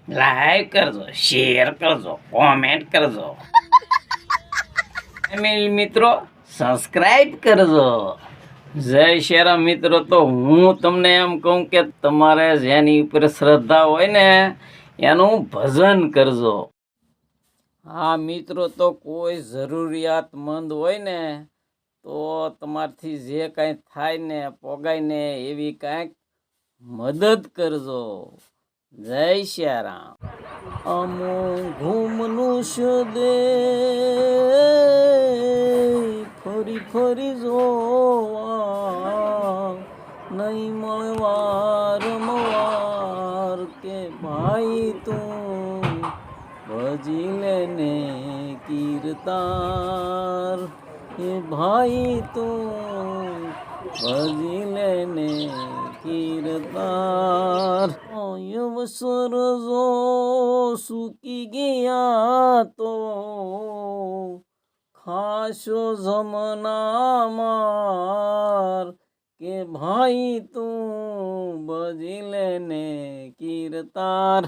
Like કરજો, share કરજો, comment કરજો, ફેમિલી મિત્રો સબસ્ક્રાઇબ કરજો. જય શેરા મિત્રો. તો હું તમને એમ કહું કે તમારે જેની ઉપર શ્રદ્ધા હોય ને એનું ભજન કરજો. હા મિત્રો, તો કોઈ જરૂરિયાતમંદ હોય ને તો તમારથી જે કાંઈ થાય ને પોગાય ને એવી કાંઈક મદદ કરજો. જય શ્યારામ. અમો ઘૂમનું દે ફરી ફરી જોવા નહીં મળવા રમવાર કે ભાઈ તું ભજી લેને કીર્તાર કે ભાઈ તું ભજી લેને કીર્તાર. અવસર જો સૂકી ગયા તો ખાશો જમના માર કે ભાઈ તું ભજી લેને કીર્તાર.